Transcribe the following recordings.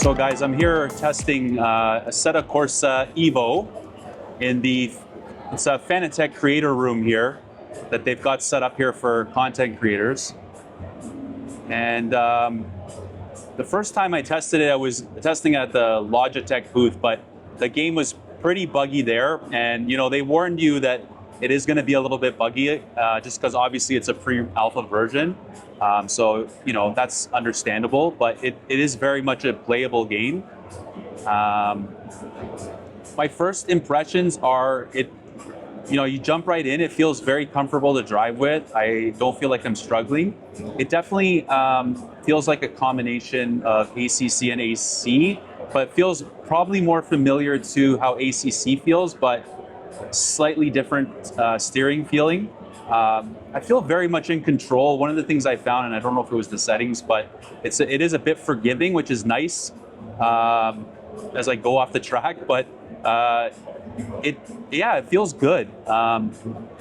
So guys, I'm here testing Assetto Corsa EVO in it's a Fanatec Creator Room here that they've got set up here for content creators. And the first time I tested it, I was testing at the Logitech booth, but the game was pretty buggy there. And they warned you that it is going to be a little bit buggy, just because obviously it's a pre-alpha version. So that's understandable, but it is very much a playable game. My first impressions are you jump right in. It feels very comfortable to drive with. I don't feel like I'm struggling. It definitely feels like a combination of ACC and AC, but feels probably more familiar to how ACC feels, but slightly different steering feeling. I feel very much in control. One of the things I found, and I don't know if it was the settings, but it is a bit forgiving, which is nice as I go off the track. But it feels good.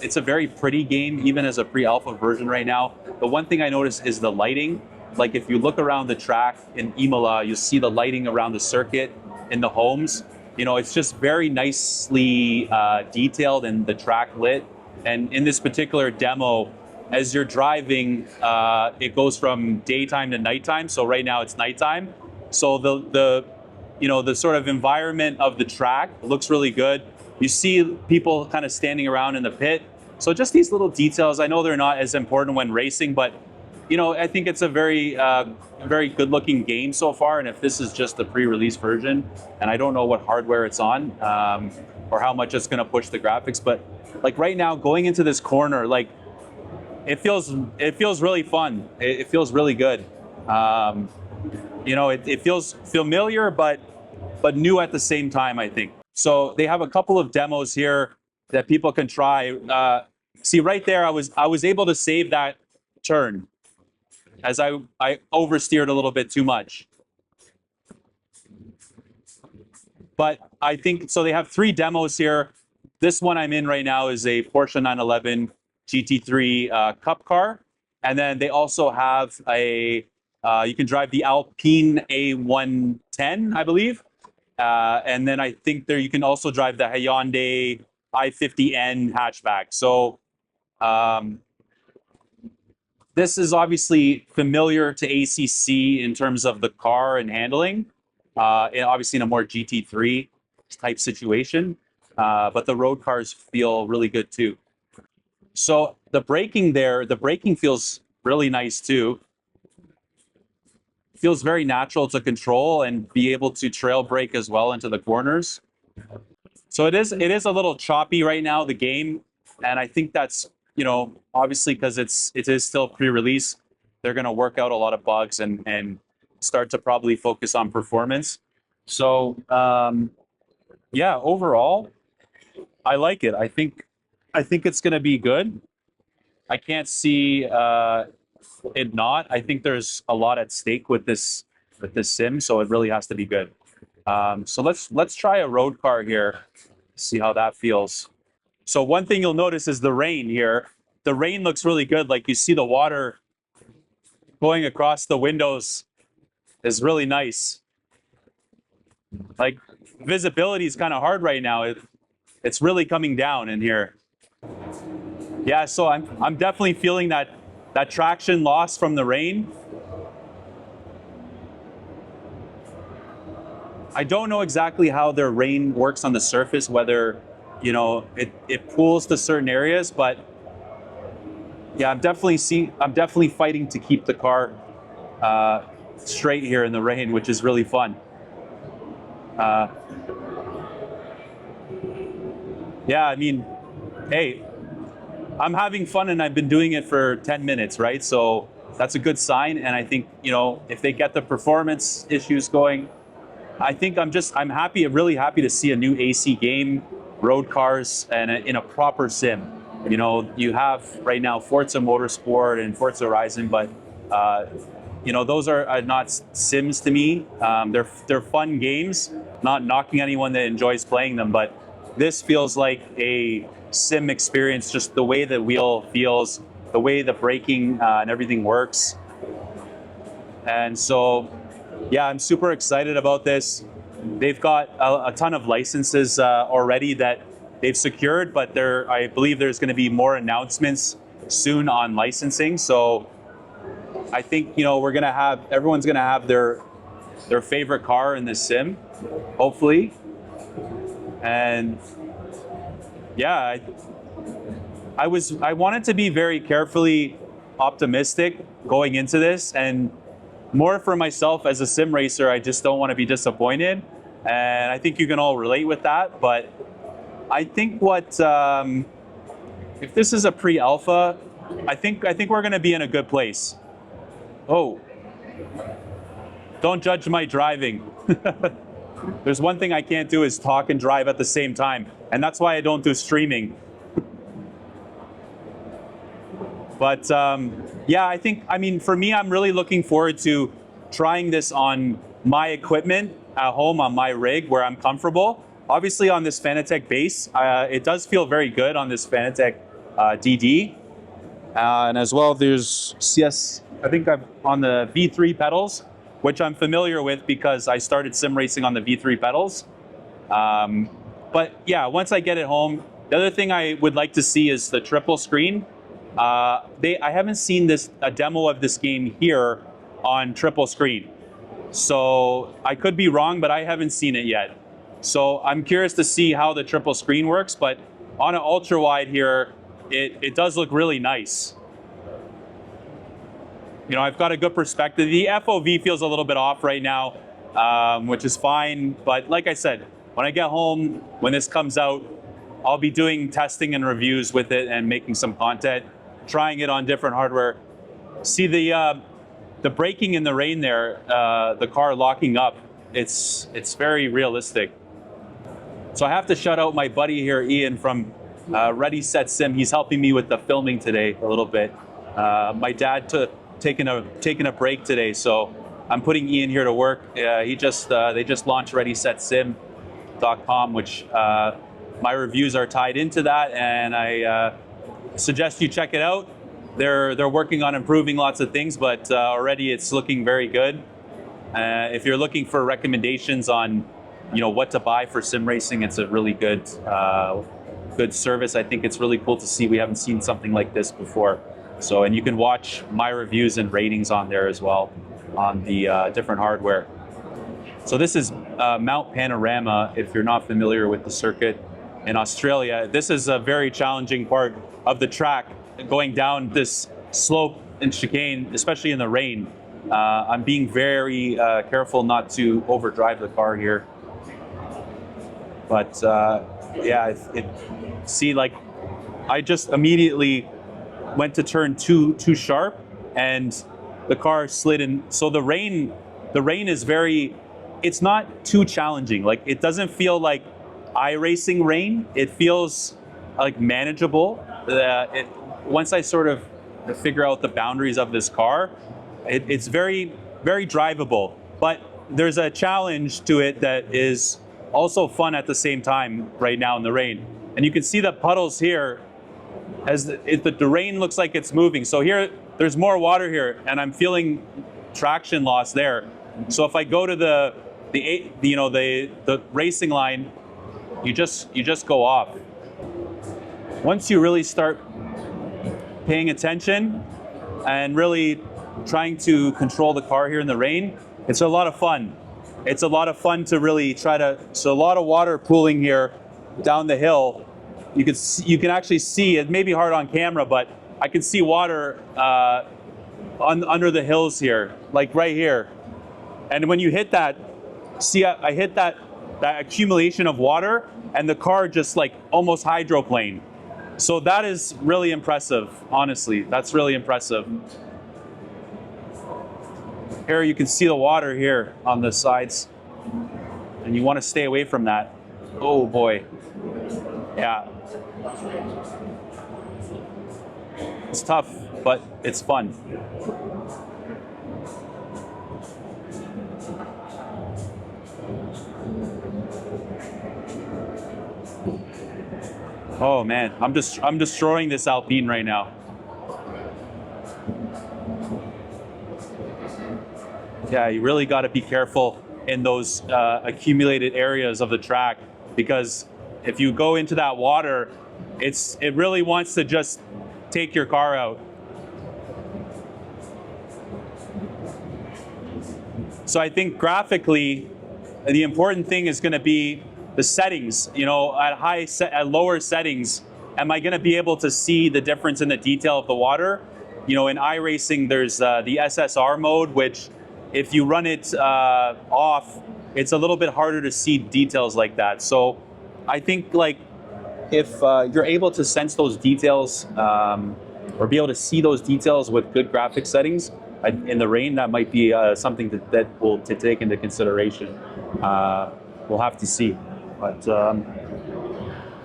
It's a very pretty game, even as a pre-alpha version right now. The one thing I noticed is the lighting. Like if you look around the track in Imola, you'll see the lighting around the circuit in the homes. It's just very nicely detailed and the track lit. And in this particular demo, as you're driving, it goes from daytime to nighttime. So right now it's nighttime. So the sort of environment of the track looks really good. You see people kind of standing around in the pit. So just these little details, I know they're not as important when racing, but I think it's a very good looking game so far. And if this is just the pre-release version, and I don't know what hardware it's on, or how much it's going to push the graphics, but like right now going into this corner, like it feels really fun. It feels really good. It feels familiar, but new at the same time, I think. So they have a couple of demos here that people can try. See right there, I was able to save that turn as I oversteered a little bit too much. But I think, so they have 3 demos here. This one I'm in right now is a Porsche 911 GT3 Cup car. And then they also have you can drive the Alpine A110, I believe. And then I think you can also drive the Hyundai i50N hatchback. So this is obviously familiar to ACC in terms of the car and handling, and obviously in a more GT3 type situation. But the road cars feel really good too. So the braking feels really nice too. Feels very natural to control and be able to trail brake as well into the corners. So it is a little choppy right now, the game, and I think that's obviously because it is still pre-release. They're going to work out a lot of bugs and start to probably focus on performance. So yeah, overall, I like it. I think it's going to be good. I can't see it not. I think there's a lot at stake with this sim, so it really has to be good. So let's try a road car here, see how that feels. So one thing you'll notice is the rain here. The rain looks really good. Like you see the water going across the windows is really nice. Like visibility is kind of hard right now. It's really coming down in here. Yeah, so I'm definitely feeling that traction loss from the rain. I don't know exactly how their rain works on the surface, whether it pools to certain areas, but yeah, I'm definitely fighting to keep the car straight here in the rain, which is really fun. Yeah, I mean, hey, I'm having fun and I've been doing it for 10 minutes, right? So that's a good sign. And I think, if they get the performance issues going, I think I'm happy, really happy to see a new AC game, road cars, and in a proper sim. You have right now Forza Motorsport and Forza Horizon, but those are not sims to me. They're fun games, not knocking anyone that enjoys playing them, but this feels like a sim experience, just the way the wheel feels, the way the braking and everything works. And so yeah, I'm super excited about this. They've got a ton of licenses already that they've secured, but I believe there's going to be more announcements soon on licensing. So I think, you know, everyone's going to have their favorite car in this sim, hopefully. And yeah, I wanted to be very carefully optimistic going into this, and more for myself as a sim racer. I just don't want to be disappointed, and I think you can all relate with that. But I think if this is a pre-alpha, I think we're going to be in a good place. Oh, don't judge my driving. There's one thing I can't do is talk and drive at the same time, and that's why I don't do streaming. But yeah, I mean, for me, I'm really looking forward to trying this on my equipment at home, on my rig where I'm comfortable. Obviously on this Fanatec base, it does feel very good on this Fanatec DD. And as well, there's CS, I think I'm on the V3 pedals, which I'm familiar with because I started sim racing on the V3 pedals. But yeah, once I get it home, the other thing I would like to see is the triple screen. I haven't seen a demo of this game here on triple screen. So I could be wrong, but I haven't seen it yet. So I'm curious to see how the triple screen works, but on an ultra wide here, it does look really nice. You know, I've got a good perspective. The FOV feels a little bit off right now, which is fine. But like I said, when I get home, when this comes out, I'll be doing testing and reviews with it and making some content, trying it on different hardware. See the braking in the rain there, the car locking up, it's very realistic. So I have to shout out my buddy here, Ian, from Ready Set Sim. He's helping me with the filming today a little bit. My dad taking a break today, so I'm putting Ian here to work. They just launched ReadySetSim.com, which my reviews are tied into that, and I suggest you check it out. They're working on improving lots of things, but already it's looking very good. If you're looking for recommendations on, you know, what to buy for sim racing, it's a really good service. I think it's really cool to see. We haven't seen something like this before. So, and you can watch my reviews and ratings on there as well on the different hardware. So this is Mount Panorama. If you're not familiar with the circuit in Australia, this is a very challenging part of the track, going down this slope and chicane, especially in the rain. I'm being very careful not to overdrive the car here. But yeah, see, like, I just immediately went to turn too sharp, and the car slid in. So the rain is it's not too challenging. Like, it doesn't feel like iRacing rain. It feels like manageable. Once I sort of figure out the boundaries of this car, it's very, very drivable. But there's a challenge to it that is also fun at the same time right now in the rain. And you can see the puddles here as the rain looks like it's moving. So here, there's more water here, and I'm feeling traction loss there. So if I go to the racing line, you just go off. Once you really start paying attention and really trying to control the car here in the rain, it's a lot of fun. It's a lot of fun to really so a lot of water pooling here down the hill. You can actually see, it may be hard on camera, but I can see water under the hills here, like right here. And when you hit that, see, I hit that accumulation of water, and the car just like almost hydroplaned. So that is really impressive, honestly. That's really impressive. Here you can see the water here on the sides, and you want to stay away from that. Oh boy. Yeah. It's tough, but it's fun. Oh man, I'm destroying this Alpine right now. Yeah, you really got to be careful in those accumulated areas of the track, because if you go into that water, it really wants to just take your car out. So I think graphically, the important thing is going to be the settings. You know, at lower settings, am I going to be able to see the difference in the detail of the water? You know, in iRacing, there's the SSR mode, which if you run it off, it's a little bit harder to see details like that. So I think like if you're able to sense those details or be able to see those details with good graphic settings in the rain, that might be something that will to take into consideration. We'll have to see. But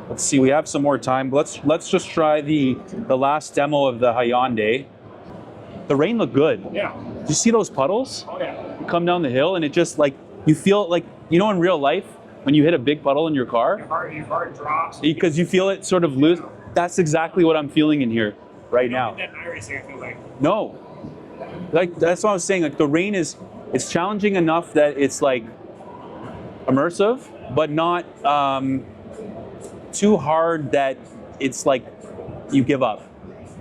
let's see, we have some more time. Let's just try the last demo of the Hyundai. The rain looked good. Yeah. Did you see those puddles? Oh yeah. Come down the hill, and it just like, you feel like, you know, in real life when you hit a big puddle in your car, Your heart drops because you feel it sort of loose. That's exactly what I'm feeling in here right now. That iRacing, I feel like. No, like that's what I was saying. Like the rain it's challenging enough that it's like immersive, but not too hard that it's like you give up.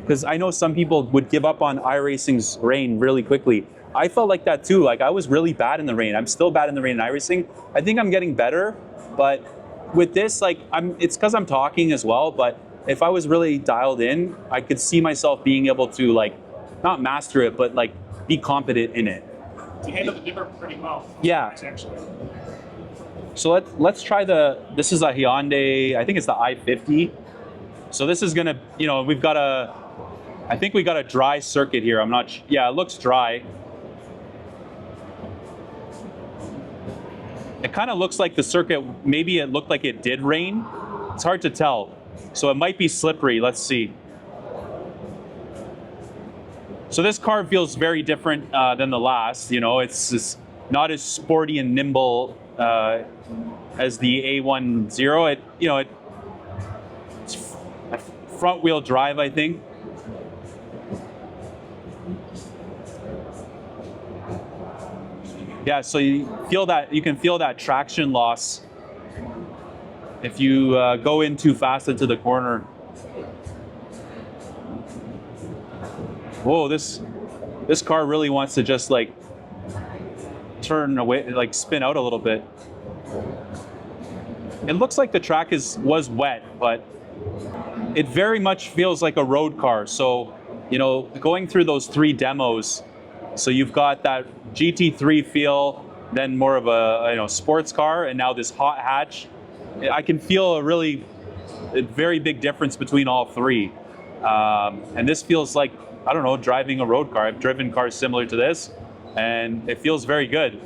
Because I know some people would give up on iRacing's rain really quickly. I felt like that too. Like I was really bad in the rain. I'm still bad in the rain in iRacing. I think I'm getting better, but with this, like it's because I'm talking as well. But if I was really dialed in, I could see myself being able to like not master it, but like be competent in it. You handle the dipper pretty well. Yeah. Actually. So let's try this is a Hyundai, I think it's the i50. So this is gonna, you know, I think we got a dry circuit here. I'm not, yeah, it looks dry. It kind of looks like the circuit, maybe it looked like it did rain. It's hard to tell. So it might be slippery, let's see. So this car feels very different than the last. You know, it's just not as sporty and nimble as the A10. It's front wheel drive, I think. Yeah, so you can feel that traction loss if you go in too fast into the corner. Whoa, this car really wants to just like turn away, like spin out a little bit. It looks like the track was wet, but it very much feels like a road car. So, you know, going through those 3 demos, so you've got that GT3 feel, then more of a sports car, and now this hot hatch. I can feel a very big difference between all 3. And this feels like, I don't know, driving a road car. I've driven cars similar to this, and it feels very good.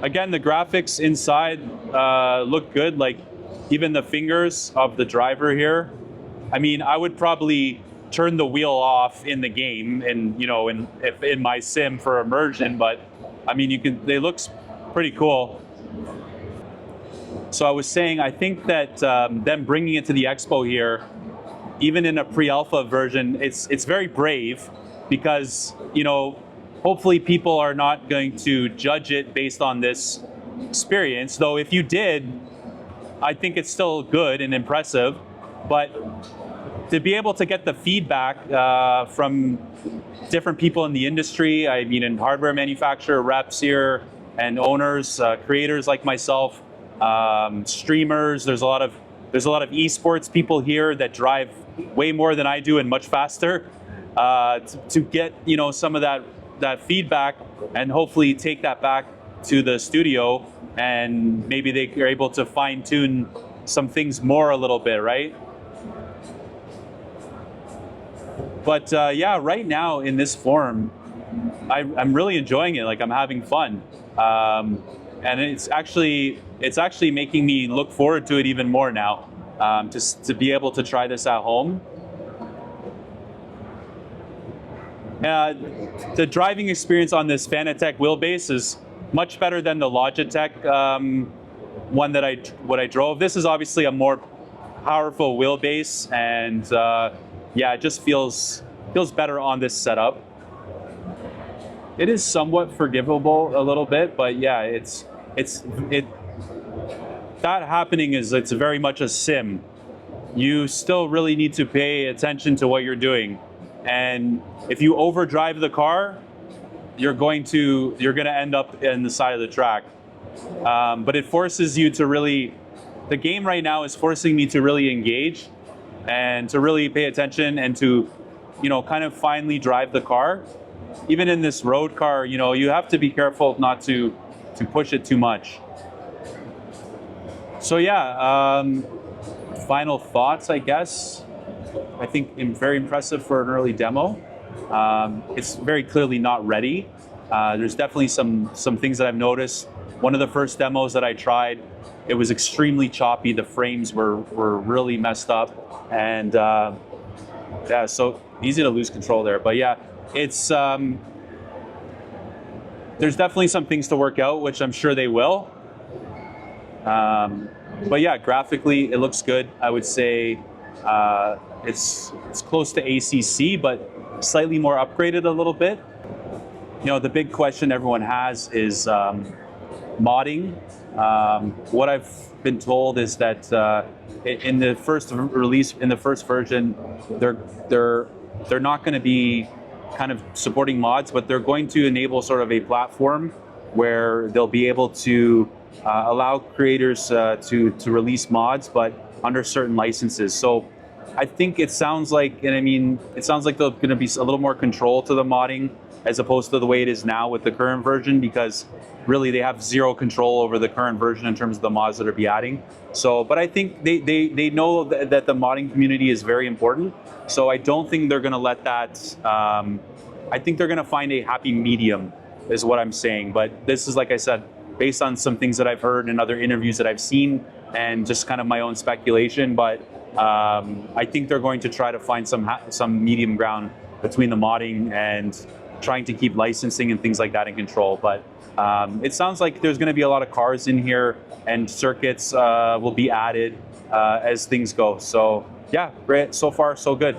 Again, the graphics inside look good, like even the fingers of the driver here. I mean, I would probably turn the wheel off in the game and, you know, in my sim for immersion, but I mean, they look pretty cool. So I was saying, I think that them bringing it to the Expo here, even in a pre-alpha version, it's very brave because, you know, hopefully people are not going to judge it based on this experience. Though if you did, I think it's still good and impressive. But to be able to get the feedback from different people in the industry, I mean, in hardware manufacturer reps here and owners, creators like myself, streamers. There's a lot of esports people here that drive way more than I do and much faster. To get, you know, some of that feedback and hopefully take that back to the studio, and maybe they are able to fine tune some things more a little bit, right? But yeah, right now in this form, I'm really enjoying it. Like I'm having fun, and it's actually making me look forward to it even more now. To be able to try this at home. The driving experience on this Fanatec wheelbase is much better than the Logitech one that what I drove. This is obviously a more powerful wheelbase, and yeah, it just feels better on this setup. It is somewhat forgivable a little bit, but yeah, that happening is it's very much a sim. You still really need to pay attention to what you're doing, and if you overdrive the car, you're gonna end up in the side of the track. But it forces you to really, the game right now is forcing me to really engage and to really pay attention and to, you know, kind of finely drive the car. Even in this road car, you know, you have to be careful not to push it too much. So yeah, final thoughts, I guess. I think very impressive for an early demo. It's very clearly not ready. There's definitely some things that I've noticed. One of the first demos that I tried, it was extremely choppy. The frames were really messed up, and yeah, so easy to lose control there. But yeah, it's there's definitely some things to work out, which I'm sure they will. But yeah, graphically it looks good. I would say it's close to ACC, but slightly more upgraded a little bit. You know, the big question everyone has is modding. What I've been told is that in the first release, in the first version, they're not going to be kind of supporting mods, but they're going to enable sort of a platform where they'll be able to allow creators to release mods, but under certain licenses. So I think it sounds like, and I mean, it sounds like there's going to be a little more control to the modding as opposed to the way it is now with the current version, because really they have zero control over the current version in terms of the mods that are be adding. So, but I think they know that the modding community is very important. So I don't think they're going to let that, I think they're going to find a happy medium is what I'm saying. But this is, like I said, based on some things that I've heard in other interviews that I've seen and just kind of my own speculation. But I think they're going to try to find some medium ground between the modding and trying to keep licensing and things like that in control. But it sounds like there's going to be a lot of cars in here and circuits will be added as things go. So yeah, great. So far, so good.